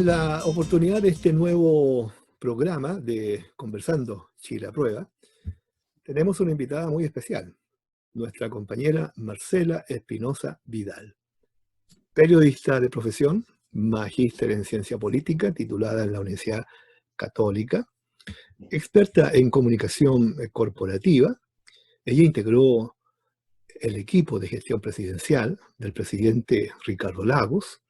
En la oportunidad de este nuevo programa de Conversando Chile Aprueba, tenemos una invitada muy especial, nuestra compañera Marcela Espinosa Vidal, periodista de profesión, magíster en ciencia política, titulada en la Universidad Católica, experta en comunicación corporativa. Ella integró el equipo de gestión presidencial del presidente Ricardo Lagos.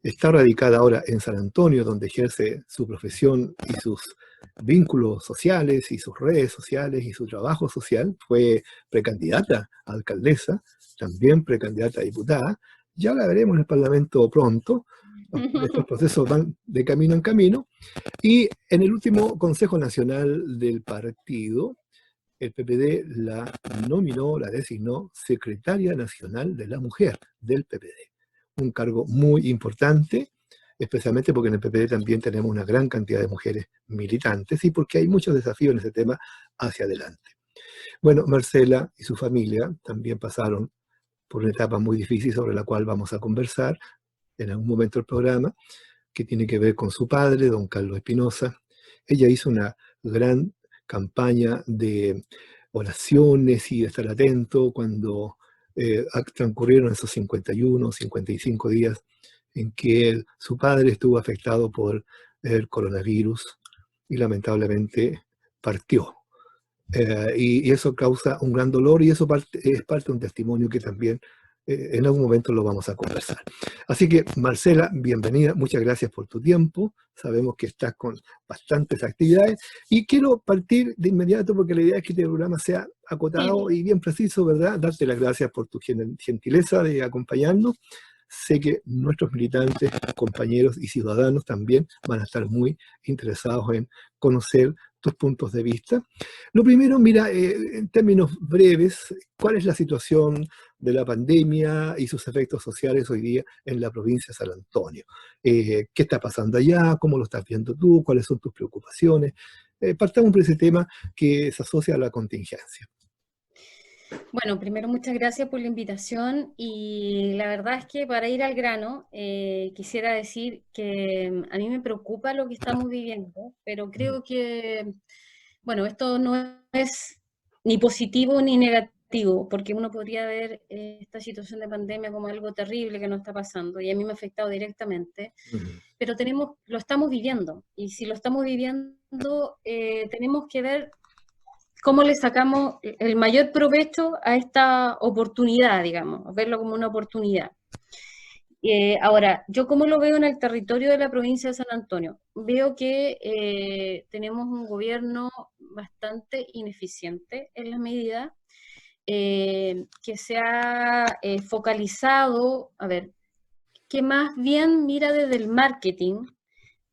Está radicada ahora en San Antonio, donde ejerce su profesión y sus vínculos sociales y sus redes sociales y su trabajo social. Fue precandidata a alcaldesa, también precandidata a diputada. Ya la veremos en el Parlamento pronto. Estos procesos van de camino en camino. Y en el último Consejo Nacional del partido, el PPD la nominó, la designó secretaria nacional de la mujer del PPD. Un cargo muy importante, especialmente porque en el PPD también tenemos una gran cantidad de mujeres militantes y porque hay muchos desafíos en ese tema hacia adelante. Bueno, Marcela y su familia también pasaron por una etapa muy difícil sobre la cual vamos a conversar en algún momento del programa, que tiene que ver con su padre, don Carlos Espinosa. Ella hizo una gran campaña de oraciones y de estar atento cuando transcurrieron esos 51, 55 días en que su padre estuvo afectado por el coronavirus y lamentablemente partió. Y eso causa un gran dolor y eso es parte de un testimonio que también en algún momento lo vamos a conversar. Así que, Marcela, bienvenida, muchas gracias por tu tiempo. Sabemos que estás con bastantes actividades y quiero partir de inmediato porque la idea es que este programa sea acotado y bien preciso, ¿verdad? Darte las gracias por tu gentileza de acompañarnos. Sé que nuestros militantes, compañeros y ciudadanos también van a estar muy interesados en conocer tus puntos de vista. Lo primero, mira, en términos breves, ¿cuál es la situación de la pandemia y sus efectos sociales hoy día en la provincia de San Antonio? ¿Qué está pasando allá? ¿Cómo lo estás viendo tú? ¿Cuáles son tus preocupaciones? Partamos por ese tema que se asocia a la contingencia. Bueno, primero muchas gracias por la invitación y la verdad es que para ir al grano quisiera decir que a mí me preocupa lo que estamos viviendo, pero creo que, bueno, esto no es ni positivo ni negativo, porque uno podría ver esta situación de pandemia como algo terrible que nos está pasando y a mí me ha afectado directamente, pero lo estamos viviendo y si lo estamos viviendo tenemos que ver cómo le sacamos el mayor provecho a esta oportunidad, digamos, verlo como una oportunidad. Ahora, yo cómo lo veo en el territorio de la provincia de San Antonio, veo que tenemos un gobierno bastante ineficiente en la medida que se ha focalizado, a ver, que más bien mira desde el marketing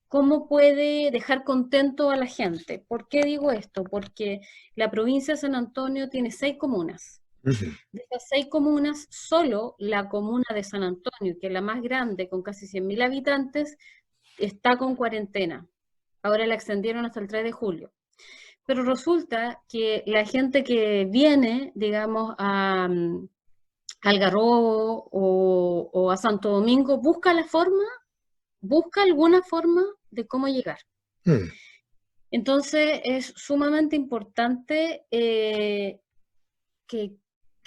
cómo puede dejar contento a la gente. ¿Por qué digo esto? Porque la provincia de San Antonio tiene 6 comunas. De estas 6 comunas, solo la comuna de San Antonio, que es la más grande, con casi 100.000 habitantes, está con cuarentena. Ahora la extendieron hasta el 3 de julio. Pero resulta que la gente que viene, digamos, al Algarrobo o a Santo Domingo, busca alguna forma de cómo llegar. Entonces es sumamente importante que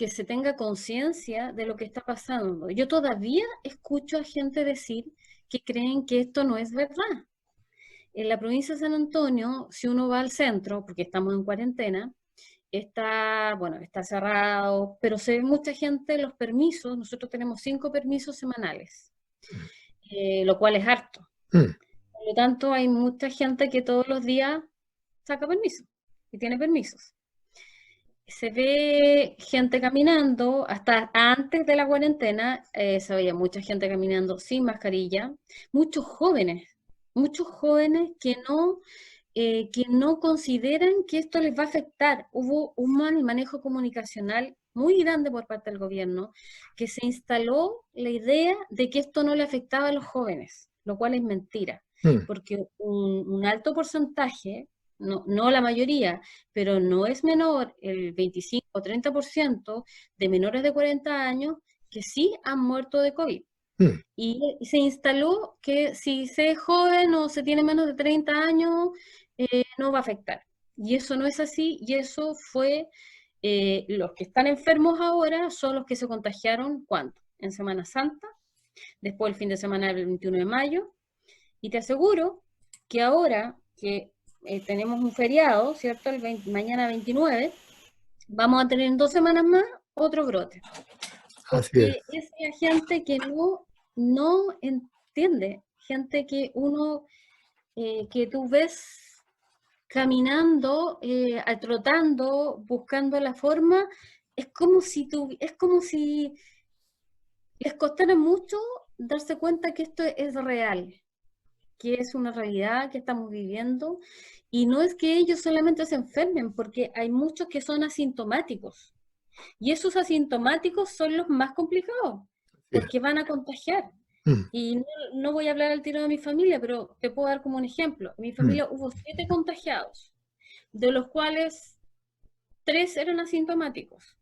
se tenga conciencia de lo que está pasando. Yo todavía escucho a gente decir que creen que esto no es verdad. En la provincia de San Antonio, si uno va al centro, porque estamos en cuarentena, está cerrado, pero se ve mucha gente los permisos. Nosotros tenemos 5 permisos semanales, lo cual es harto. Por lo tanto, hay mucha gente que todos los días saca permiso y tiene permisos. Se ve gente caminando, hasta antes de la cuarentena, se veía mucha gente caminando sin mascarilla, muchos jóvenes que no consideran que esto les va a afectar. Hubo un mal manejo comunicacional muy grande por parte del gobierno, que se instaló la idea de que esto no le afectaba a los jóvenes, lo cual es mentira, porque un alto porcentaje, no la mayoría, pero no es menor, el 25 o 30% de menores de 40 años que sí han muerto de COVID. Mm. Y se instaló que si se es joven o se tiene menos de 30 años, no va a afectar. Y eso no es así, y eso fue, los que están enfermos ahora son los que se contagiaron, ¿cuánto? En Semana Santa, después el fin de semana del 21 de mayo, y te aseguro que ahora que tenemos un feriado, ¿cierto? Mañana 29, vamos a tener en 2 semanas más otro brote. Así es. Porque es la gente que no entiende, gente que que tú ves caminando, trotando, buscando la forma, es como si les costara mucho darse cuenta que esto es real, que es una realidad que estamos viviendo, y no es que ellos solamente se enfermen, porque hay muchos que son asintomáticos. Y esos asintomáticos son los más complicados, Así es. porque van a contagiar. Mm, Y no voy a hablar al tiro de mi familia, pero te puedo dar como un ejemplo. En mi mm, familia hubo 7 contagiados, de los cuales 3 eran asintomáticos.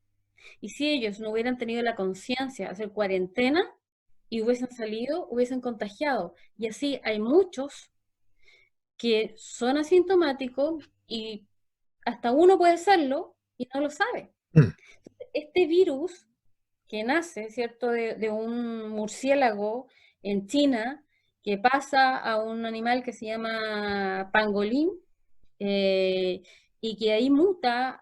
Y si ellos no hubieran tenido la conciencia de hacer cuarentena y hubiesen salido, hubiesen contagiado. Y así hay muchos que son asintomáticos y hasta uno puede serlo y no lo sabe. mm. Este virus que nace, ¿cierto?, de un murciélago en China, que pasa a un animal que se llama pangolín, eh, y que ahí muta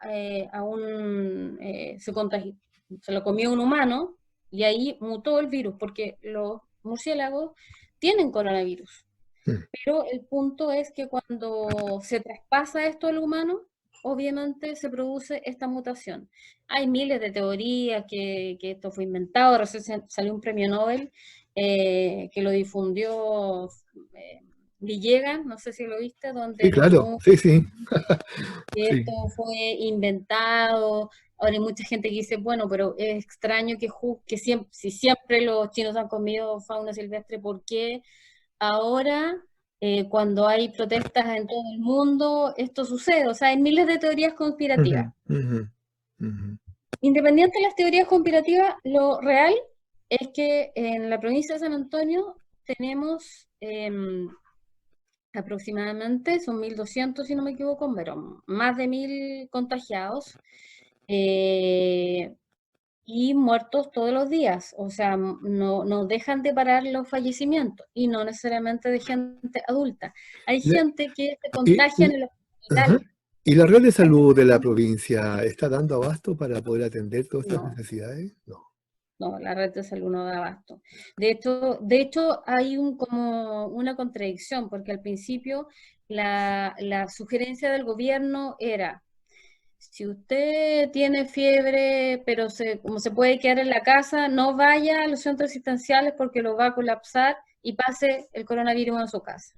se lo comió un humano, y ahí mutó el virus, porque los murciélagos tienen coronavirus. Mm. Pero el punto es que cuando se traspasa esto al humano, obviamente se produce esta mutación. Hay miles de teorías que esto fue inventado. Recién salió un premio Nobel que lo difundió Villegas, no sé si lo viste, donde Sí, claro, denuncia sí, sí, que sí. esto fue inventado. Ahora hay mucha gente que dice, bueno, pero es extraño que siempre, si siempre los chinos han comido fauna silvestre, ¿por qué ahora, cuando hay protestas en todo el mundo, esto sucede? O sea, hay miles de teorías Ujú, conspirativas. ujú, ujú. Independiente de las teorías conspirativas, lo real es que en la provincia de San Antonio tenemos aproximadamente, son 1.200 si no me equivoco, pero más de 1.000 contagiados. eh, y muertos todos los días. O sea, no dejan de parar los fallecimientos, y no necesariamente de gente adulta. Hay La- gente que se Y, contagia en el ajá. hospital. ¿Y la red de salud de la provincia está dando abasto para poder atender todas estas No, necesidades? No. no, la red de salud no da abasto. De hecho hay como una contradicción, porque al principio la sugerencia del gobierno era: si usted tiene fiebre, pero como se puede quedar en la casa, no vaya a los centros asistenciales porque lo va a colapsar y pase el coronavirus en su casa.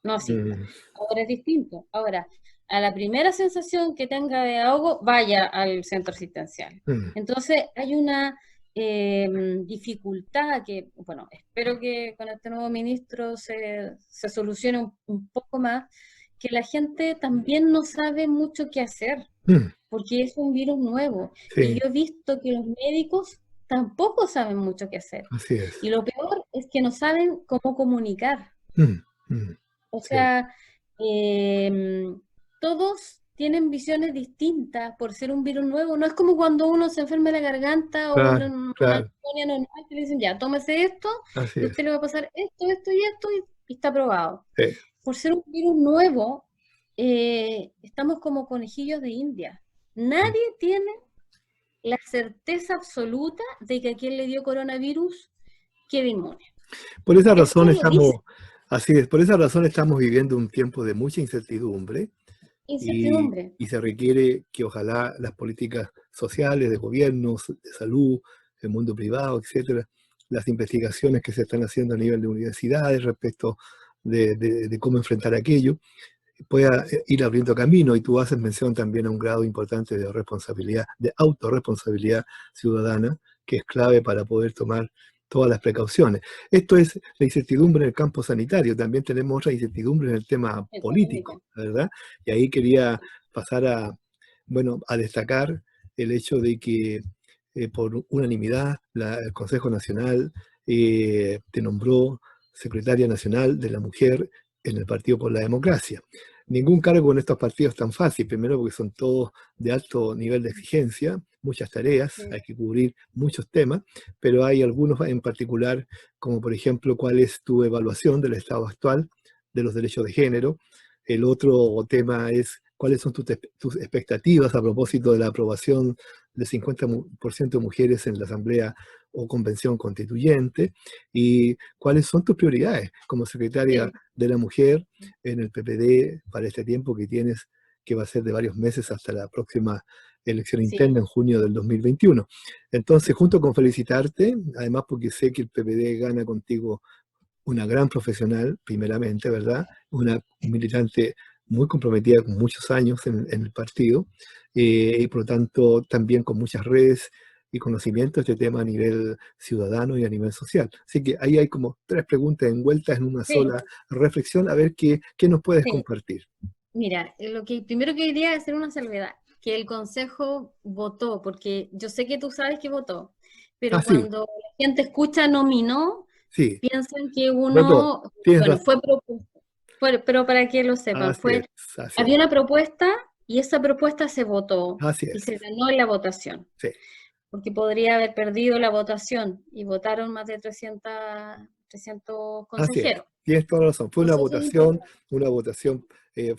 No asista. Mm, Ahora es distinto. Ahora, a la primera sensación que tenga de ahogo, vaya al centro asistencial. mm. Entonces, hay una dificultad que, bueno, espero que con este nuevo ministro se solucione un poco más, que la gente también no sabe mucho qué hacer, Mm, porque es un virus nuevo. Y sí, yo he visto que los médicos tampoco saben mucho qué hacer. así es. Y lo peor es que no saben cómo comunicar. Mm, mm, O sí, sea, todos tienen visiones distintas por ser un virus nuevo. No es como cuando uno se enferma de la garganta o claro, una claro, neumonía normal, que le dicen, ya, tómese esto, así y a es. usted le va a pasar esto, esto y esto, y está probado. Sí. Por ser un virus nuevo, estamos como conejillos de India. Mm. Nadie tiene la certeza absoluta de que a quien le dio coronavirus quede inmune. Por esa razón Esto lo dice estamos, así es, por esa razón estamos viviendo un tiempo de mucha incertidumbre incertidumbre. y se requiere que ojalá las políticas sociales, de gobiernos, de salud, del mundo privado, etcétera, las investigaciones que se están haciendo a nivel de universidades respecto de cómo enfrentar aquello, pueda ir abriendo camino. Y tú haces mención también a un grado importante de responsabilidad, de autorresponsabilidad ciudadana, que es clave para poder tomar todas las precauciones. Esto es la incertidumbre en el campo sanitario. También tenemos otra incertidumbre en el tema Económica. político, ¿verdad? Y ahí quería pasar bueno, a destacar el hecho de que por unanimidad el Consejo Nacional te nombró secretaria nacional de la mujer en el Partido por la Democracia. Ningún cargo en estos partidos es tan fácil, primero porque son todos de alto nivel de exigencia, muchas tareas, Sí, hay que cubrir muchos temas, pero hay algunos en particular, como por ejemplo, cuál es tu evaluación del estado actual de los derechos de género. El otro tema es cuáles son tus expectativas a propósito de la aprobación del 50% de mujeres en la Asamblea o Convención Constituyente, y cuáles son tus prioridades como secretaria sí, de la mujer en el PPD para este tiempo que tienes, que va a ser de varios meses hasta la próxima elección sí, interna en junio del 2021. Entonces, junto con felicitarte, además porque sé que el PPD gana contigo una gran profesional, primeramente, ¿verdad? Una militante muy comprometida con muchos años en el partido, y por lo tanto también con muchas redes y conocimientos de este tema a nivel ciudadano y a nivel social. Así que ahí hay como tres preguntas envueltas en una sí, sola reflexión, a ver qué nos puedes sí. compartir. Mira, lo que primero que quería hacer una salvedad, que el Consejo votó, porque yo sé que tú sabes que votó, Ah, pero sí, cuando la gente escucha nominó, sí, piensan que votó, uno, tienes bueno, razón. fue propuesta, pero para que lo sepan, Así es, así es, había una propuesta y esa propuesta se votó así y es. se ganó en la votación, Sí, porque podría haber perdido la votación y votaron más de 300 así es. consejeros. Tienes toda la razón. Fue Entonces eso es importante. una votación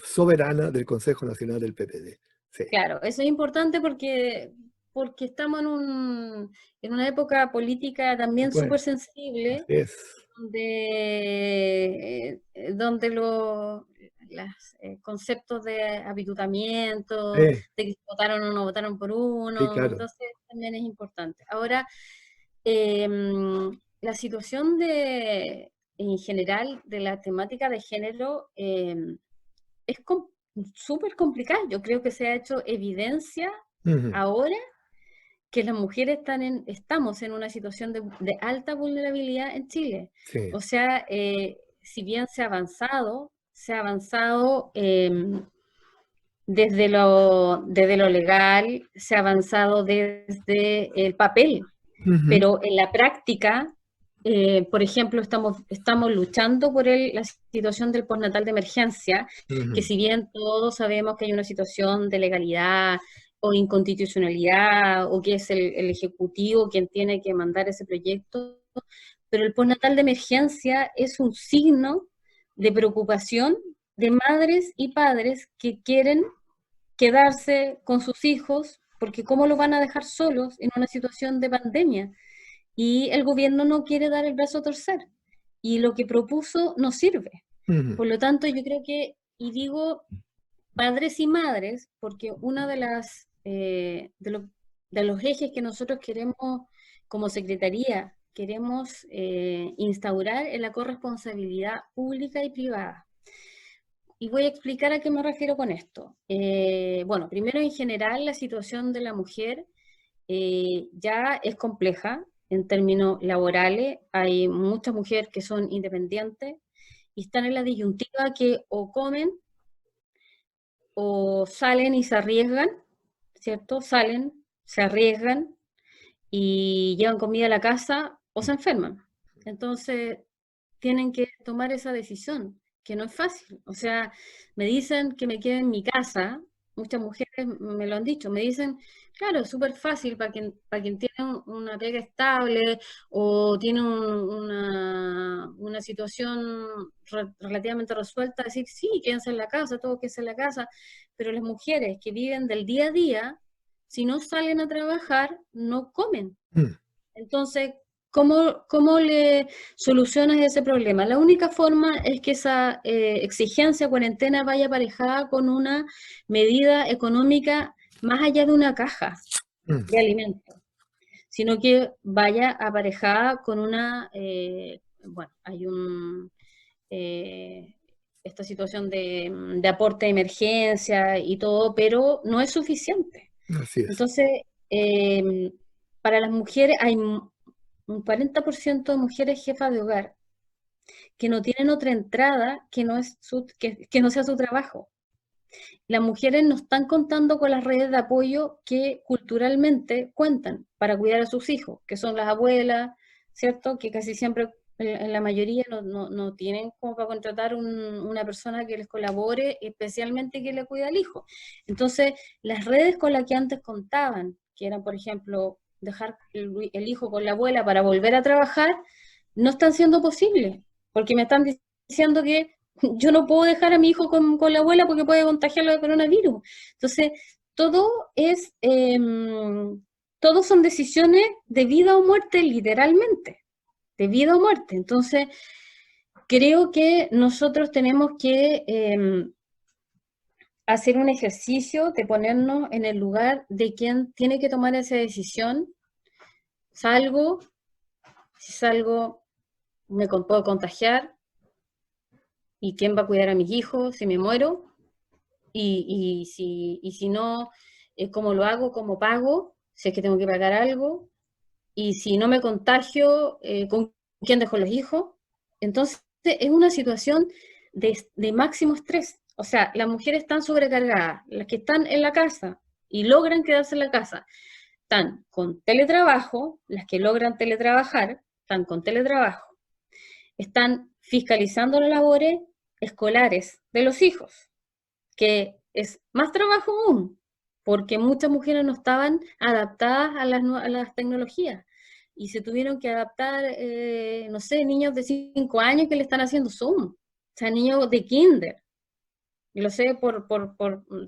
soberana del Consejo Nacional del PPD. Sí, Claro, eso es importante porque estamos en una época política también pues, súper sensible, así es. donde los conceptos de habitutamiento, Sí, de que si votaron o no votaron por sí, uno, claro. entonces también es importante. Ahora, la situación en general de la temática de género es súper complicada. Yo creo que se ha hecho evidencia Ujú, ahora que las mujeres estamos en una situación de alta vulnerabilidad en Chile. sí. O sea, si bien se ha avanzado desde lo legal, se ha avanzado desde el papel, Ujú, pero en la práctica, por ejemplo, estamos luchando por la situación del postnatal de emergencia, que ujú. si bien todos sabemos que hay una situación de legalidad o inconstitucionalidad, o que es el Ejecutivo quien tiene que mandar ese proyecto, pero el postnatal de emergencia es un signo de preocupación de madres y padres que quieren quedarse con sus hijos, porque ¿cómo lo van a dejar solos en una situación de pandemia? Y el gobierno no quiere dar el brazo a torcer. Y lo que propuso no sirve. Ujú. Por lo tanto, yo creo que, y digo padres y madres, porque una de los ejes que nosotros queremos como Secretaría, queremos instaurar es la corresponsabilidad pública y privada. Y voy a explicar a qué me refiero con esto. Bueno, primero en general la situación de la mujer ya es compleja en términos laborales. Hay muchas mujeres que son independientes y están en la disyuntiva que o comen o salen y se arriesgan, ¿cierto? Salen, se arriesgan y llevan comida a la casa o se enferman. Entonces, tienen que tomar esa decisión, que no es fácil. O sea, me dicen que me quede en mi casa, muchas mujeres me lo han dicho, me dicen, claro, es súper fácil para quien tiene una pega estable o tiene una situación relativamente resuelta, decir, sí, quédense en la casa, todo quédense en la casa, pero las mujeres que viven del día a día, si no salen a trabajar, no comen. Mm. Entonces, cómo le solucionas ese problema? La única forma es que esa exigencia cuarentena vaya aparejada con una medida económica más allá de una caja Mm. de alimentos, sino que vaya aparejada con bueno, hay eh, esta situación de aporte de emergencia y todo, pero no es suficiente. Así es. Entonces, eh, para las mujeres hay un 40% de mujeres jefas de hogar que no tienen otra entrada que no sea su trabajo. Las mujeres no están contando con las redes de apoyo que culturalmente cuentan para cuidar a sus hijos, que son las abuelas, ¿cierto? Que casi siempre, en la mayoría, no tienen como para contratar una persona que les colabore, especialmente que le cuida al hijo. Entonces, las redes con las que antes contaban, que eran, por ejemplo, dejar el hijo con la abuela para volver a trabajar, no están siendo posibles, porque me están diciendo que yo no puedo dejar a mi hijo con la abuela porque puede contagiarlo de coronavirus. Entonces, todo es, todo son decisiones de vida o muerte, literalmente, de vida o muerte. Entonces, creo que nosotros tenemos que hacer un ejercicio de ponernos en el lugar de quien tiene que tomar esa decisión. Salgo, si salgo, puedo contagiar, y quién va a cuidar a mis hijos si me muero, y si no, cómo lo hago, cómo pago, si es que tengo que pagar algo, y si no me contagio, ¿con quién dejo los hijos? Entonces, es una situación de máximo estrés. O sea, las mujeres están sobrecargadas, las que están en la casa y logran quedarse en la casa, están con teletrabajo, las que logran teletrabajar, están con teletrabajo, están fiscalizando las labores escolares de los hijos, que es más trabajo aún, porque muchas mujeres no estaban adaptadas a las tecnologías y se tuvieron que adaptar, no sé, niños de 5 años que le están haciendo Zoom, o sea, niños de kinder. Y lo sé por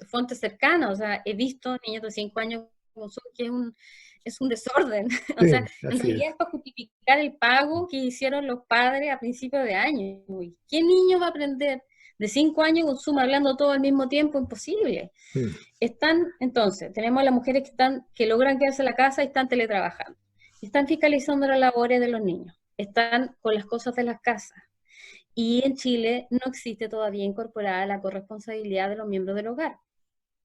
fuentes cercanas, o sea, he visto niños de 5 años con Zoom, que es un desorden. O sea, Sí, en así realidad es. es para justificar el pago que hicieron los padres a principios de año. Uy, ¿qué niño va a aprender de 5 años con Zoom hablando todo al mismo tiempo? Imposible. Mm. Entonces, tenemos a las mujeres que logran quedarse en la casa y están teletrabajando. Están fiscalizando las labores de los niños. Están con las cosas de las casas. Y en Chile no existe todavía incorporada la corresponsabilidad de los miembros del hogar,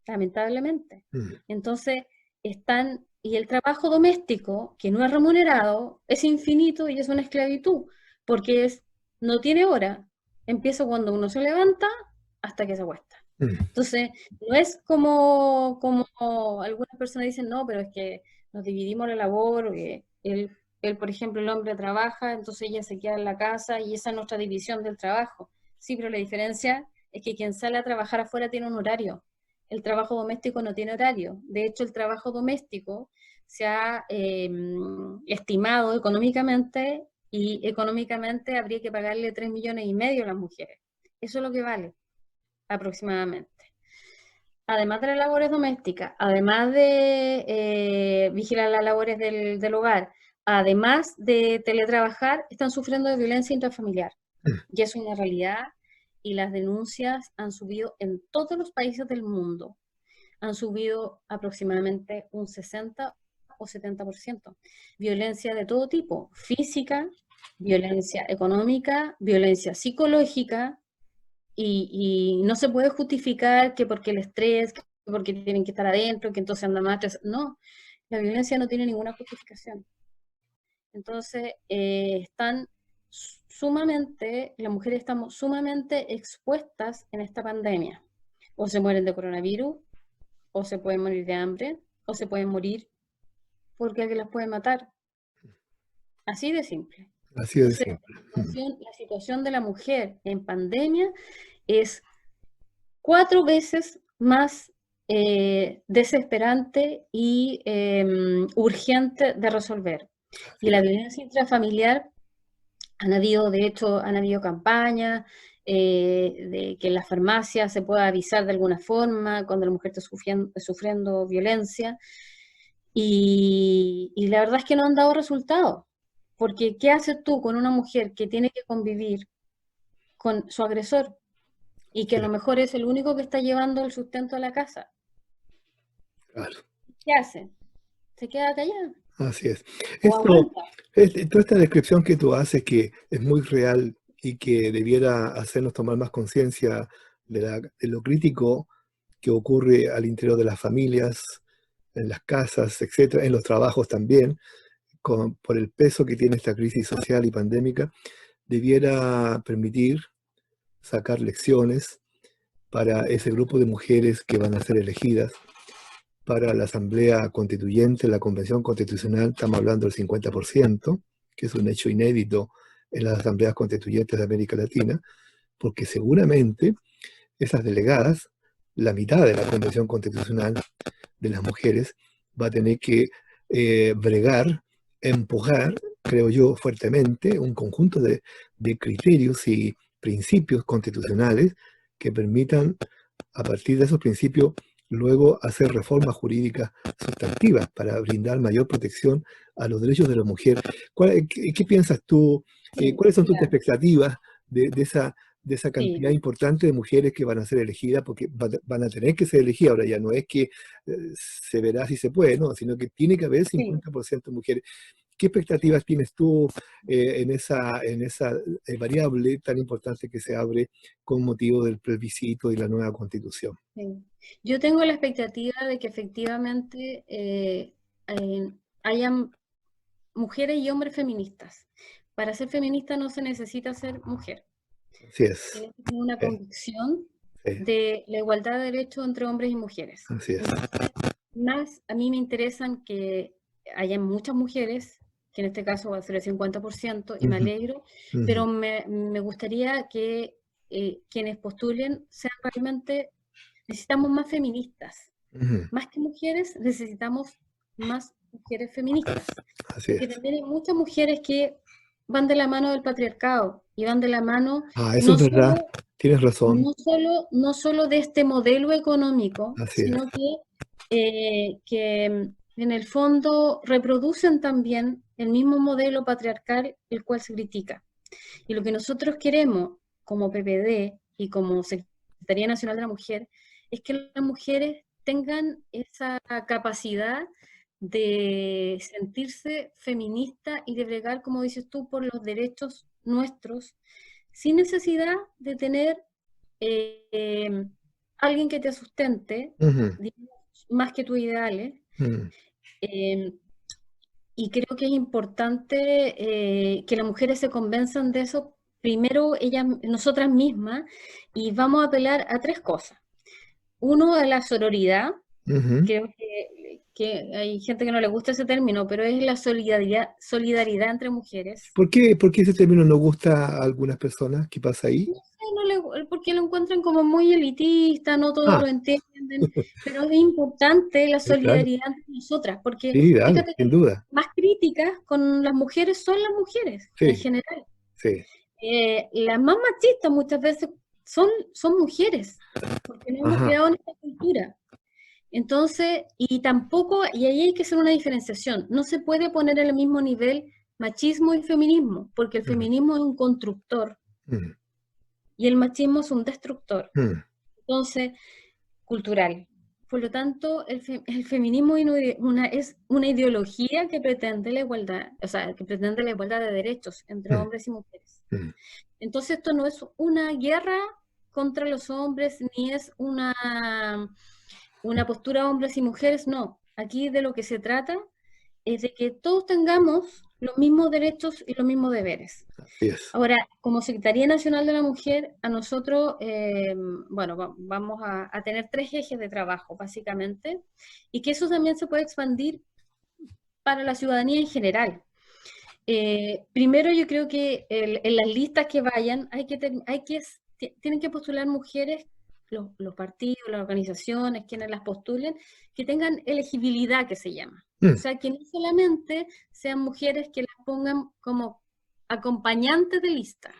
lamentablemente. Mm. Entonces, y el trabajo doméstico, que no es remunerado, es infinito y es una esclavitud, porque no tiene hora. Empieza cuando uno se levanta hasta que se acuesta. Mm. Entonces, no es como algunas personas dicen, no, pero es que nos dividimos la labor, él, por ejemplo, el hombre trabaja, entonces ella se queda en la casa y esa es nuestra división del trabajo. Sí, pero la diferencia es que quien sale a trabajar afuera tiene un horario. El trabajo doméstico no tiene horario. De hecho, el trabajo doméstico se ha estimado económicamente, y económicamente habría que pagarle 3,5 millones a las mujeres. Eso es lo que vale aproximadamente. Además de las labores domésticas, además de vigilar las labores del hogar, además de teletrabajar, están sufriendo de violencia intrafamiliar. Mm. Y es una realidad, y las denuncias han subido en todos los países del mundo. Han subido aproximadamente un 60 o 70%. Violencia de todo tipo, física, violencia económica, violencia psicológica, y no se puede justificar que porque el estrés, que porque tienen que estar adentro, que entonces andan más. No, la violencia no tiene ninguna justificación. Entonces, las mujeres estamos sumamente expuestas en esta pandemia. O se mueren de coronavirus, o se pueden morir de hambre, o se pueden morir porque alguien las puede matar. Así de simple. Así es de Entonces, simple. la situación de la mujer en pandemia es 4 veces más desesperante y urgente de resolver. Así Y la es. violencia intrafamiliar, de hecho, han habido campañas de que en las farmacias se pueda avisar de alguna forma cuando la mujer está sufriendo violencia, y la verdad es que no han dado resultados, porque ¿qué haces tú con una mujer que tiene que convivir con su agresor y que a Sí, lo mejor es el único que está llevando el sustento a la casa? claro. ¿Qué hace? ¿Se queda callada Así es. o Esto, aguanta? toda esta descripción que tú haces, que es muy real y que debiera hacernos tomar más conciencia de lo crítico que ocurre al interior de las familias, en las casas, etcétera, en los trabajos también, por el peso que tiene esta crisis social y pandémica, debiera permitir sacar lecciones para ese grupo de mujeres que van a ser elegidas para la Asamblea Constituyente, la Convención Constitucional. Estamos hablando del 50%, que es un hecho inédito en las asambleas constituyentes de América Latina, porque seguramente esas delegadas, la mitad de la Convención Constitucional de las mujeres, va a tener que bregar, empujar, creo yo, fuertemente un conjunto de criterios y principios constitucionales que permitan, a partir de esos principios, luego hacer reformas jurídicas sustantivas para brindar mayor protección a los derechos de la mujer. ¿Qué piensas tú? Sí, ¿Cuáles son tus mira, expectativas de esa sí, cantidad importante de mujeres que van a ser elegidas? Porque van a tener que ser elegidas. Ahora ya no es que se verá si se puede, ¿no? Sino que tiene que haber sí. 50% mujeres. ¿Qué expectativas tienes tú en esa variable tan importante que se abre con motivo del plebiscito y la nueva constitución? Sí. Yo tengo la expectativa de que efectivamente hayan mujeres y hombres feministas. Para ser feminista no se necesita ser mujer. Así es, Tienes que tener una sí, convicción sí, de la igualdad de derechos entre hombres y mujeres. así es. Entonces, más a mí me interesan que haya muchas mujeres, que en este caso va a ser el 50%, y me Ujú, alegro, ujú, pero me gustaría que quienes postulen sean realmente, necesitamos más feministas. ujú, Más que mujeres, necesitamos más mujeres feministas. así Porque es. también hay muchas mujeres que van de la mano del patriarcado y van de la mano Ah, eso no es verdad, solo, tienes razón, no solo de este modelo económico, así es. sino que en el fondo reproducen también el mismo modelo patriarcal el cual se critica. Y lo que nosotros queremos como PPD y como Secretaría Nacional de la Mujer es que las mujeres tengan esa capacidad de sentirse feminista y de bregar, como dices tú, por los derechos nuestros, sin necesidad de tener eh, alguien que te sustente, Ujú, digamos, más que tus ideales. ujú. Eh, y creo que es importante que las mujeres se convenzan de eso, primero ellas, nosotras mismas, y vamos a apelar a tres cosas. Uno, a la sororidad. Ujú. Creo que hay gente que no le gusta ese término, pero es la solidaridad entre mujeres. ¿Por qué ese término no gusta a algunas personas? ¿Qué pasa ahí? No sé, porque lo encuentran como muy elitista, no todos Ah, lo entienden, pero es importante la sí, claro. solidaridad entre nosotras, porque Sí, dale, fíjate que sin duda. más críticas con las mujeres son las mujeres en Sí, general. sí. Las más machistas muchas veces son mujeres, porque no hemos Ajá. creado en esta cultura. Entonces, y ahí hay que hacer una diferenciación. No se puede poner en el mismo nivel machismo y feminismo, porque el Mm, feminismo es un constructor mm, y el machismo es un destructor. mm, Entonces, cultural. Por lo tanto, el feminismo es una ideología que pretende la igualdad, o sea, que pretende la igualdad de derechos entre mm, hombres y mujeres. mm. Entonces, esto no es una guerra contra los hombres, ni es una postura hombres y mujeres, no. Aquí de lo que se trata es de que todos tengamos los mismos derechos y los mismos deberes. Así es. Ahora, como Secretaría Nacional de la Mujer, a nosotros, bueno, vamos a tener tres ejes de trabajo, básicamente, y que eso también se puede expandir para la ciudadanía en general. Primero, yo creo que en las listas que vayan, tienen que postular mujeres, los partidos, las organizaciones, quienes las postulen, que tengan elegibilidad, que se llama. O Mm, sea, que no solamente sean mujeres que las pongan como acompañantes de lista,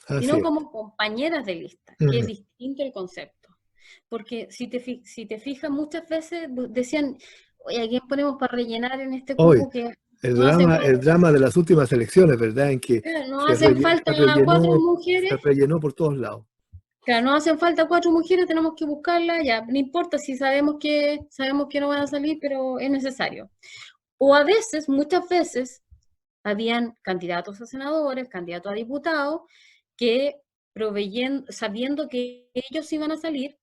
así sino es. como compañeras de lista, que es Mm. distinto el concepto. Porque si te fijas, muchas veces decían, oye, ¿a quién ponemos para rellenar en este Hoy, cupo que el no hace drama, falta? el drama de las últimas elecciones, ¿verdad? En que Claro, no se, hacen relle- falta se cuatro rellenó, se mujeres, rellenó por todos lados. claro, no hacen falta cuatro mujeres, tenemos que buscarlas, ya, no importa si sabemos que no van a salir, pero es necesario. O a veces, muchas veces, habían candidatos a senadores, candidatos a diputados, que sabiendo que ellos iban a salir,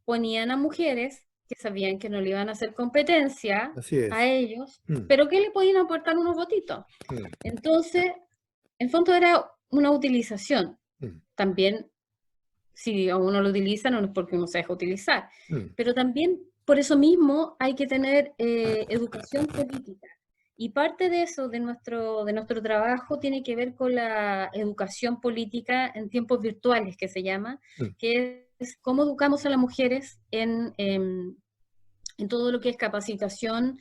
ponían a mujeres que sabían que no le iban a hacer competencia Así a es. ellos, Mm, pero que le podían aportar unos votitos. mm, Entonces, en fondo era una utilización. mm, También, si a uno lo utiliza, no es porque uno se deja utilizar, mm. pero también por eso mismo hay que tener educación política. Y parte de eso, de nuestro trabajo, tiene que ver con la educación política en tiempos virtuales, que se llama, Mm. que es cómo educamos a las mujeres en todo lo que es capacitación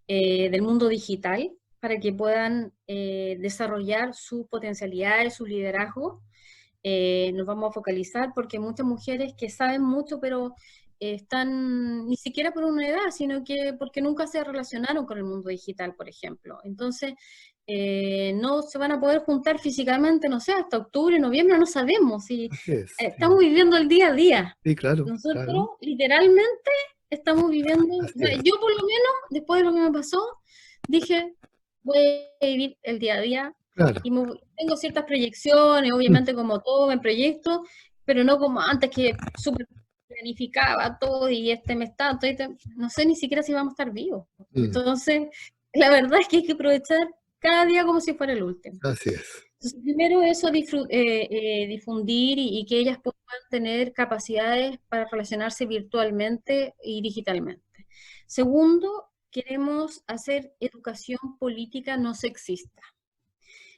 del mundo digital, para que puedan desarrollar sus potencialidades, su liderazgo. Nos vamos a focalizar porque muchas mujeres que saben mucho, pero están ni siquiera por una edad, sino que porque nunca se relacionaron con el mundo digital, por ejemplo. Entonces, no se van a poder juntar físicamente, no sé, hasta octubre, noviembre, no sabemos. Y Así es. estamos viviendo el día a día. Sí, claro, Nosotros, claro. literalmente, estamos viviendo, o Así sea, es. yo por lo menos, después de lo que me pasó, dije, voy a vivir el día a día Claro. y tengo ciertas proyecciones, Mm, obviamente como todo en proyectos, pero no como antes que súper planificaba todo y este mes tanto, no sé ni siquiera si vamos a estar vivos. mm. Entonces, la verdad es que hay que aprovechar cada día como si fuera el último. Así es. Entonces, primero eso, difundir y que ellas puedan tener capacidades para relacionarse virtualmente y digitalmente. Segundo, queremos hacer educación política no sexista.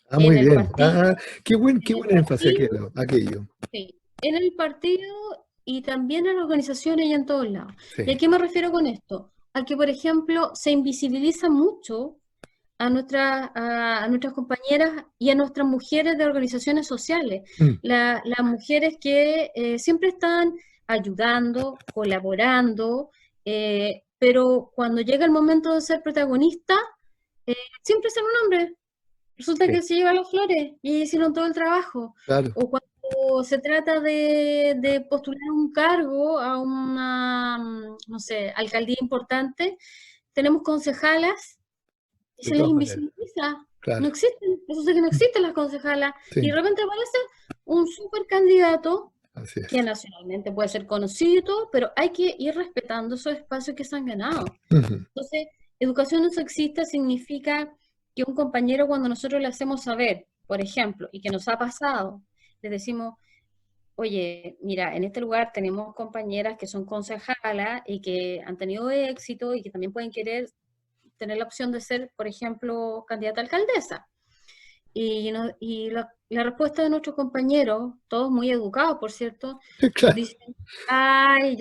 Ah, En muy el bien. partido, Ah, en qué el buen énfasis partido, aquello, aquello. sí, en el partido y también en organizaciones y en todos lados. ¿Y a Sí. qué me refiero con esto? A que, por ejemplo, se invisibiliza mucho a nuestras compañeras y a nuestras mujeres de organizaciones sociales. Mm, Las mujeres que siempre están ayudando, colaborando, pero cuando llega el momento de ser protagonista, eh, siempre son un hombre. Resulta sí, que se llevan las flores y hicieron todo el trabajo. claro. O cuando se trata de postular un cargo a una, no sé, alcaldía importante, tenemos concejalas y De se les todas maneras. invisibiliza. No Claro. existen, eso sí que no existen las concejalas. Y Sí, de repente aparece un super candidato así que es. nacionalmente puede ser conocido, y todo, pero hay que ir respetando esos espacios que se han ganado. Ujú. Entonces, educación no sexista significa que un compañero, cuando nosotros le hacemos saber, por ejemplo, y que nos ha pasado, le decimos, oye, mira, en este lugar tenemos compañeras que son concejalas y que han tenido éxito y que también pueden querer tener la opción de ser, por ejemplo, candidata a alcaldesa. Y la respuesta de nuestros compañeros, todos muy educados, por cierto, Claro. dicen, ay,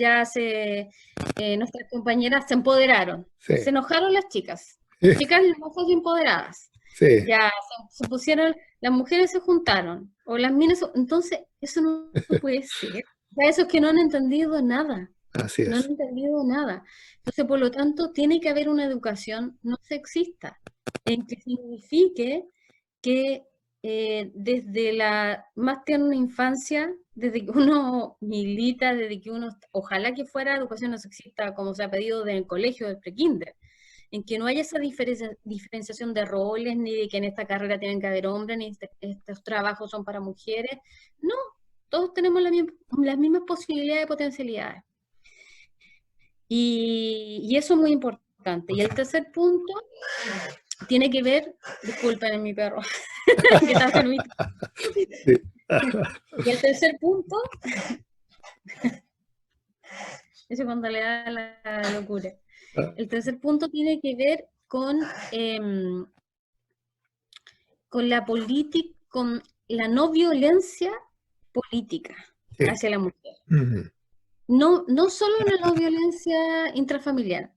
nuestras compañeras se empoderaron, Sí, se enojaron las chicas hermosas y empoderadas, sí. ya se pusieron, las mujeres se juntaron, o las minas, entonces eso no puede ser. O sea, eso es que no han entendido nada, Así no han es. entendido nada. Entonces, por lo tanto, tiene que haber una educación no sexista, en que signifique que desde la más tierna infancia, desde que uno milita, desde que uno, ojalá que fuera educación no sexista como se ha pedido del colegio, del prekinder, en que no haya esa diferenciación de roles, ni de que en esta carrera tienen que haber hombres, ni estos trabajos son para mujeres. No, todos tenemos las mismas posibilidades y potencialidades. Y eso es muy importante. Por Y el supuesto. tercer punto tiene que ver, disculpen mi perro, que está enfermito. Sí. Y el tercer punto, eso cuando le da la locura. El tercer punto tiene que ver con la política, con la no violencia política Sí. hacia la mujer. Ujú. No, no solo la no violencia intrafamiliar,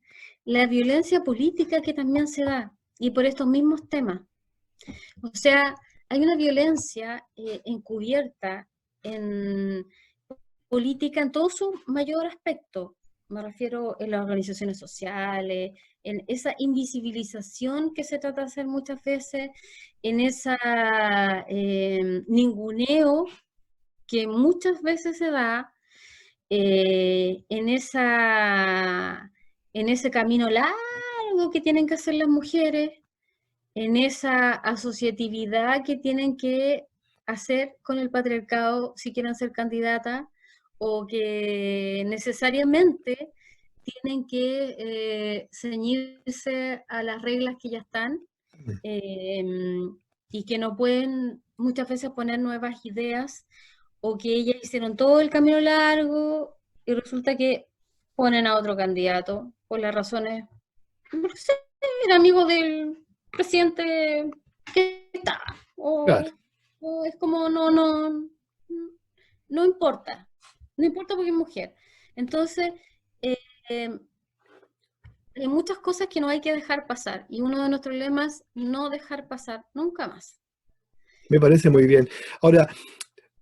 la violencia política que también se da, y por estos mismos temas. O sea, hay una violencia encubierta en política en todo su mayor aspecto. Me refiero en las organizaciones sociales, en esa invisibilización que se trata de hacer muchas veces, en esa ninguneo que muchas veces se da, en ese camino largo que tienen que hacer las mujeres, en esa asociatividad que tienen que hacer con el patriarcado si quieren ser candidatas, o que necesariamente tienen que ceñirse a las reglas que ya están, eh, y que no pueden muchas veces poner nuevas ideas, o que ellas hicieron todo el camino largo y resulta que ponen a otro candidato por las razones, porque sí, era amigo del, presidente que está, Claro, o es como no importa, no importa porque es mujer. Entonces, eh, eh, hay muchas cosas que no hay que dejar pasar, y uno de nuestros lemas, no dejar pasar nunca más. me parece muy bien. Ahora,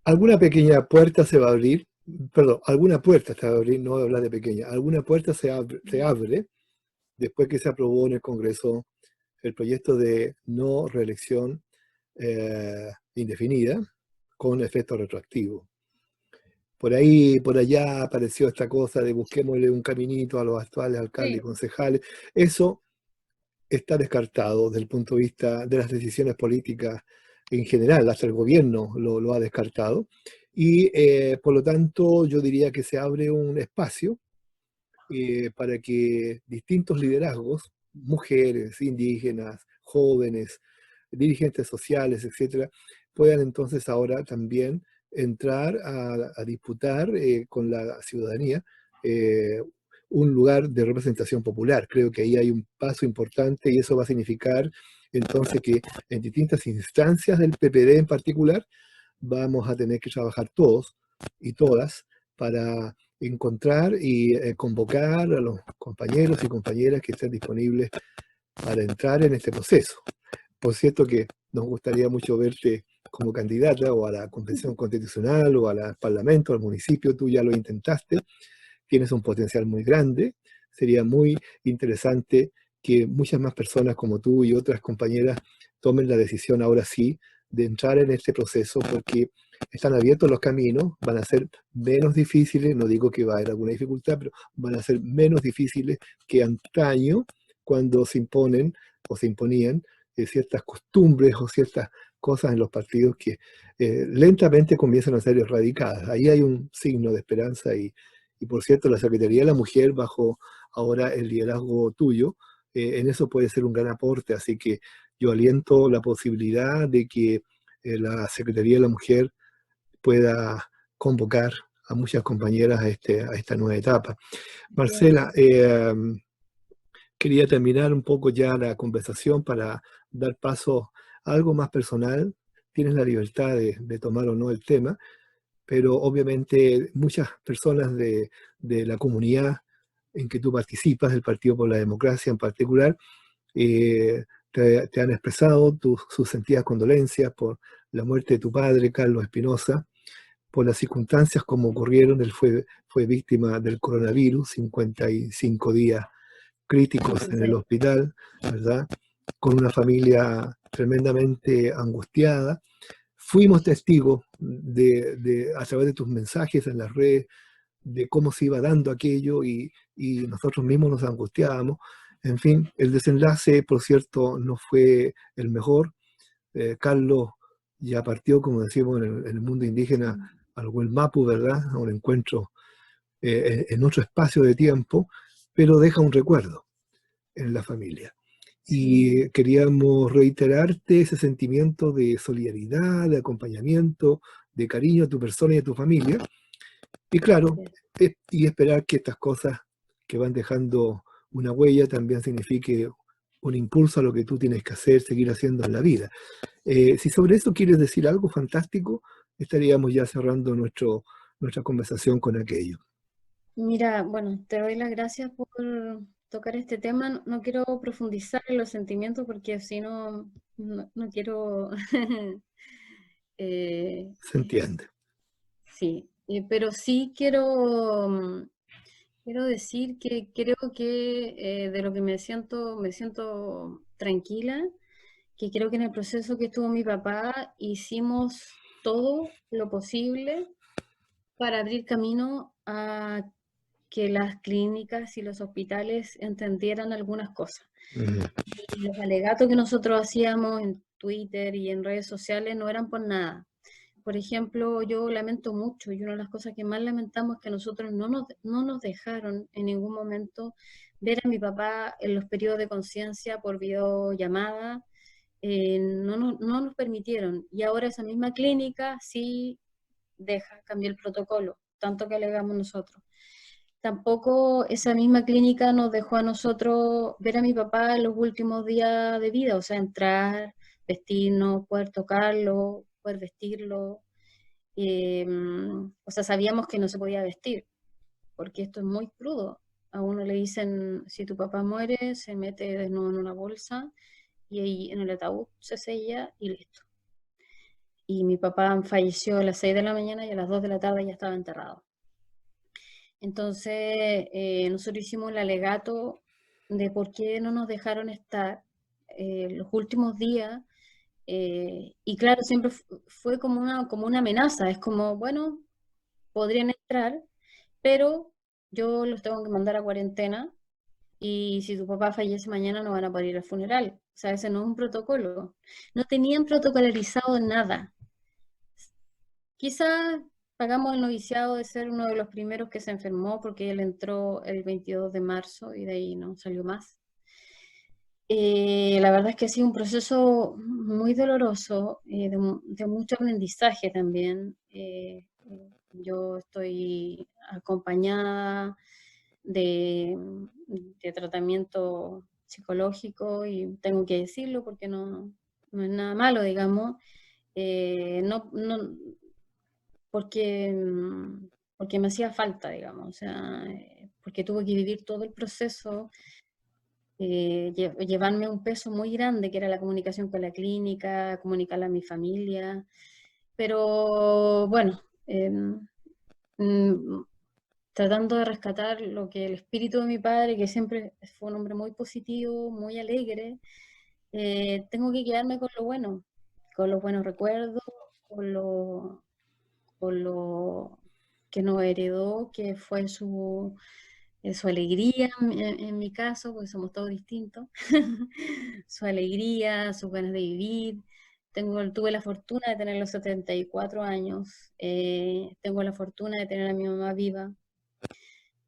alguna pequeña puerta se va a abrir, perdón, alguna puerta se va a abrir, no voy a hablar de pequeña, alguna puerta se abre después que se aprobó en el Congreso el proyecto de no reelección indefinida con efecto retroactivo. Por ahí, por allá apareció esta cosa de busquémosle un caminito a los actuales alcaldes y Sí, concejales. Eso está descartado desde el punto de vista de las decisiones políticas en general, hasta el gobierno lo ha descartado. Y por lo tanto, yo diría que se abre un espacio para que distintos liderazgos, mujeres, indígenas, jóvenes, dirigentes sociales, etcétera, puedan entonces ahora también entrar a disputar con la ciudadanía eh, un lugar de representación popular. Creo que ahí hay un paso importante y eso va a significar entonces que en distintas instancias del PPD en particular vamos a tener que trabajar todos y todas para encontrar y convocar a los compañeros y compañeras que estén disponibles para entrar en este proceso. Por cierto que nos gustaría mucho verte como candidata o a la Convención Constitucional o al Parlamento, al municipio, tú ya lo intentaste, tienes un potencial muy grande, sería muy interesante que muchas más personas como tú y otras compañeras tomen la decisión ahora sí de entrar en este proceso porque están abiertos los caminos, van a ser menos difíciles, no digo que va a haber alguna dificultad, pero van a ser menos difíciles que antaño cuando se imponen o se imponían ciertas costumbres o ciertas cosas en los partidos que lentamente comienzan a ser erradicadas. Ahí hay un signo de esperanza y por cierto, la Secretaría de la Mujer, bajo ahora el liderazgo tuyo, en eso puede ser un gran aporte. Así que yo aliento la posibilidad de que la Secretaría de la Mujer pueda convocar a muchas compañeras a esta nueva etapa. bien. Marcela, quería terminar un poco ya la conversación para dar paso a algo más personal. Tienes la libertad de tomar o no el tema, pero obviamente muchas personas de la comunidad en que tú participas, del Partido por la Democracia en particular, te han expresado sus sentidas condolencias por la muerte de tu padre, Carlos Espinosa, por las circunstancias como ocurrieron. Él fue víctima del coronavirus, 55 días críticos en el Sí, hospital, ¿verdad? Con una familia tremendamente angustiada. Fuimos testigos a través de tus mensajes en las redes de cómo se iba dando aquello y nosotros mismos nos angustiábamos. En fin, el desenlace, por cierto, no fue el mejor. Carlos ya partió, como decimos en el mundo indígena, sí, al Mapu, ¿verdad? A un encuentro en otro espacio de tiempo, pero deja un recuerdo en la familia. sí, Y queríamos reiterarte ese sentimiento de solidaridad, de acompañamiento, de cariño a tu persona y a tu familia. Y claro, gracias. y esperar que estas cosas que van dejando una huella también signifique un impulso a lo que tú tienes que hacer, seguir haciendo en la vida. Si sobre eso quieres decir algo fantástico, estaríamos ya cerrando nuestra conversación con aquello. Mira, bueno, te doy las gracias por tocar este tema. No quiero profundizar en los sentimientos porque así no quiero. eh, ¿Se entiende? sí, pero sí quiero decir que creo que de lo que me siento tranquila, que creo que en el proceso que estuvo mi papá hicimos todo lo posible para abrir camino a que las clínicas y los hospitales entendieran algunas cosas. Ujú. Y los alegatos que nosotros hacíamos en Twitter y en redes sociales no eran por nada. Por ejemplo, yo lamento mucho y una de las cosas que más lamentamos es que nosotros no nos dejaron en ningún momento ver a mi papá en los periodos de conciencia por videollamada, no nos permitieron. Y ahora esa misma clínica sí deja, cambió el protocolo, tanto que alegamos nosotros. tampoco esa misma clínica nos dejó a nosotros ver a mi papá en los últimos días de vida, o sea, entrar, vestirnos, poder tocarlo, poder vestirlo. O sea, sabíamos que no se podía vestir, porque esto es muy crudo. A uno le dicen, si tu papá muere, se mete desnudo en una bolsa y ahí en el ataúd se sella y listo. Y mi papá falleció a las 6 de la mañana y a las 2 de la tarde ya estaba enterrado. Entonces, nosotros hicimos el alegato de por qué no nos dejaron estar los últimos días. Y claro, siempre fue como una amenaza. Es como, bueno, podrían entrar, pero yo los tengo que mandar a cuarentena y si tu papá fallece mañana no van a poder ir al funeral. O sea, ese no es un protocolo. No tenían protocolarizado nada. Quizás pagamos el noviciado de ser uno de los primeros que se enfermó porque él entró el 22 de marzo y de ahí no salió más. La verdad es que ha sido un proceso muy doloroso, de mucho aprendizaje también. Yo estoy acompañada de, de tratamiento psicológico y tengo que decirlo porque no es nada malo, digamos. No, porque, porque me hacía falta, digamos, o sea, porque tuve que vivir todo el proceso, llevarme un peso muy grande, que era la comunicación con la clínica, comunicarle a mi familia, pero bueno, mm, tratando de rescatar lo que el espíritu de mi padre, que siempre fue un hombre muy positivo, muy alegre, tengo que quedarme con los buenos recuerdos, con lo que nos heredó, que fue su alegría en mi caso, porque somos todos distintos, su alegría, sus ganas de vivir. Tuve la fortuna de tener los 74 años, tengo la fortuna de tener a mi mamá viva,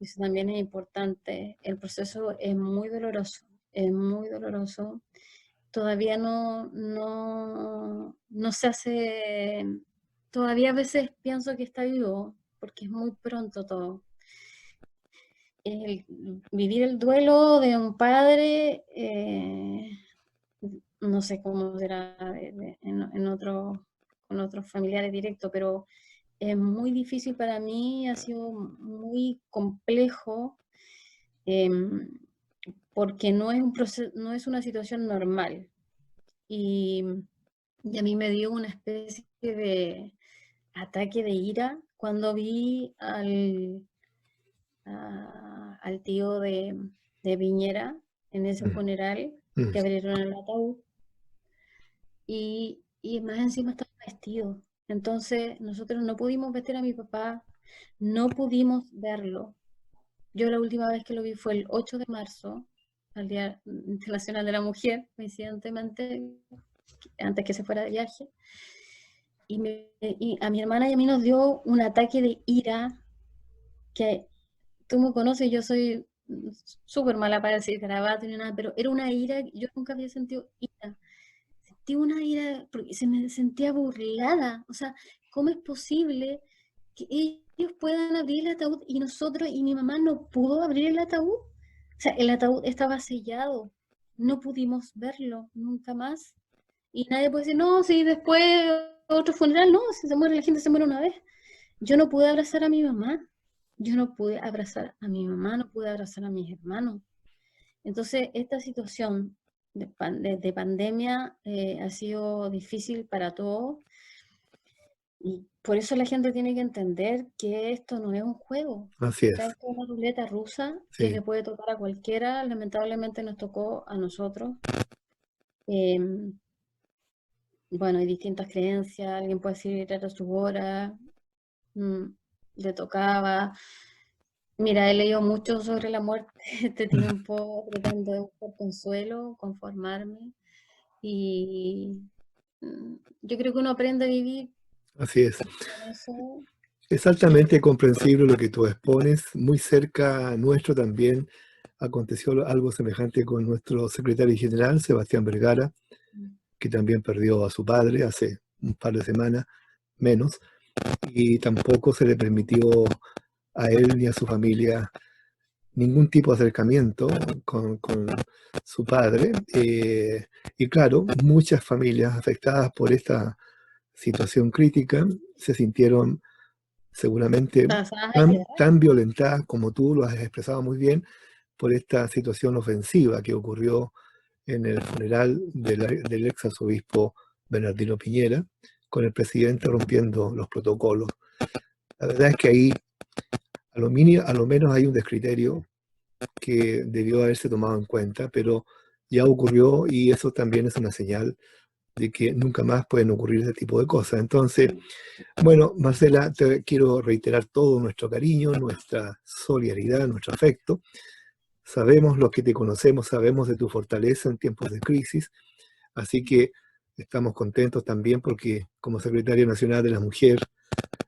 eso también es importante. El proceso es muy doloroso. Todavía no se hace, todavía a veces pienso que está vivo, porque es muy pronto todo. Vivir el duelo de un padre, no sé cómo será con otros familiares directos, pero es muy difícil para mí, ha sido muy complejo, porque no es un proceso, no es una situación normal. Y a mí me dio una especie de ataque de ira cuando vi al tío de Piñera en ese funeral, que abrieron el ataúd, y más encima estaba vestido. Entonces nosotros no pudimos vestir a mi papá, no pudimos verlo. Yo la última vez que lo vi fue el 8 de marzo, al Día Internacional de la Mujer, coincidentemente, antes que se fuera de viaje. Y a mi hermana y a mí nos dio un ataque de ira que tú me conoces, yo soy súper mala para decir garabato ni nada, pero era una ira, yo nunca había sentido ira. Sentí una ira porque se me sentía burlada. O sea, ¿cómo es posible que ellos puedan abrir el ataúd y nosotros y mi mamá no pudo abrir el ataúd? O sea, el ataúd estaba sellado, no pudimos verlo nunca más. Y nadie puede decir, no, si después otro funeral, no, si se muere la gente se muere una vez. Yo no pude abrazar a mi mamá, yo no pude abrazar a mi mamá, no pude abrazar a mis hermanos. Entonces, esta situación de pandemia ha sido difícil para todos y por eso la gente tiene que entender que esto no es un juego. Así O es, sea, esto es una ruleta rusa que sí, le puede tocar a cualquiera. Lamentablemente nos tocó a nosotros. Eh, bueno, hay distintas creencias. Alguien puede decir era su hora, mm, le tocaba. Mira, he leído mucho sobre la muerte este tiempo, tratando de buscar consuelo, conformarme. Y yo creo que uno aprende a vivir así es. con eso. Es Y altamente comprensible lo que tú expones. Muy cerca nuestro también aconteció algo semejante con nuestro secretario general, Sebastián Vergara, que también perdió a su padre hace un par de semanas menos, y tampoco se le permitió a él ni a su familia ningún tipo de acercamiento con su padre. Y claro, muchas familias afectadas por esta situación crítica se sintieron seguramente Pasadas a tan, llorar. tan violentadas como tú lo has expresado muy bien por esta situación ofensiva que ocurrió en el funeral del ex arzobispo Bernardino Piñera, con el presidente rompiendo los protocolos. La verdad es que ahí a lo menos hay un descriterio que debió haberse tomado en cuenta, pero ya ocurrió y eso también es una señal de que nunca más pueden ocurrir ese tipo de cosas. Entonces, bueno, Marcela, te quiero reiterar todo nuestro cariño, nuestra solidaridad, nuestro afecto. Sabemos los que te conocemos, sabemos de tu fortaleza en tiempos de crisis, así que estamos contentos también porque como secretaria nacional de la mujer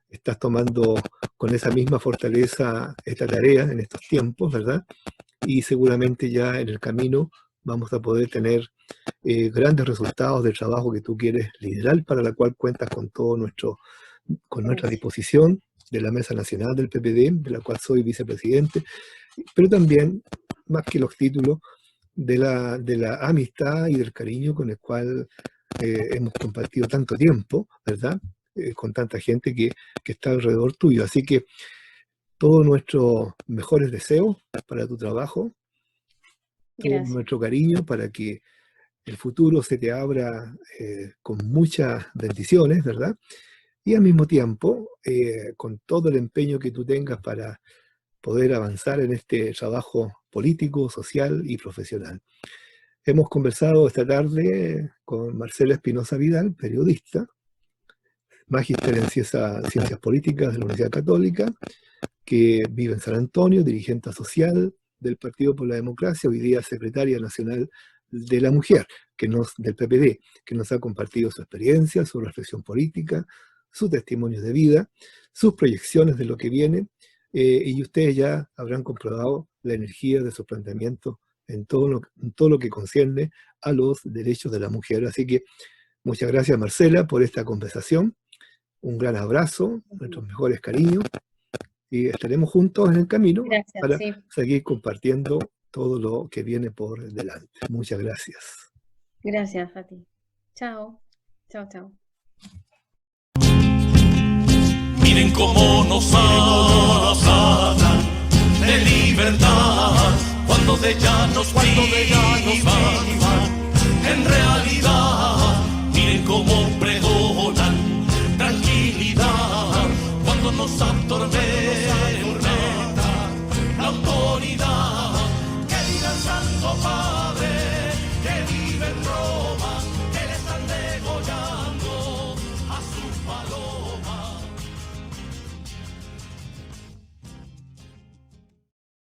estás tomando con esa misma fortaleza esta tarea en estos tiempos, ¿verdad? Y seguramente ya en el camino vamos a poder tener grandes resultados del trabajo que tú quieres liderar, para la cual cuentas con nuestra Gracias. disposición de la Mesa Nacional del PPD, de la cual soy vicepresidente, pero también, más que los títulos, de la amistad y del cariño con el cual hemos compartido tanto tiempo, ¿verdad? Con tanta gente que está alrededor tuyo. Así que todos nuestros mejores deseos para tu trabajo, todo Gracias. nuestro cariño para que el futuro se te abra con muchas bendiciones, ¿verdad? Y al mismo tiempo, con todo el empeño que tú tengas para poder avanzar en este trabajo político, social y profesional. Hemos conversado esta tarde con Marcela Espinosa Vidal, periodista, magíster en ciencias políticas de la Universidad Católica, que vive en San Antonio, dirigente social del Partido por la Democracia, hoy día secretaria nacional de la mujer, del PPD, que nos ha compartido su experiencia, su reflexión política, sus testimonios de vida, sus proyecciones de lo que viene, y ustedes ya habrán comprobado la energía de sus planteamientos en todo lo que concierne a los derechos de la mujer. Así que muchas gracias, Marcela, por esta conversación. Un gran abrazo, nuestros mejores cariños, y estaremos juntos en el camino Gracias, para sí. seguir compartiendo todo lo que viene por delante. Muchas gracias. Gracias a ti. Chao. Chao, chao. Miren cómo nos hablan de libertad, cuando de ella nos privan, en realidad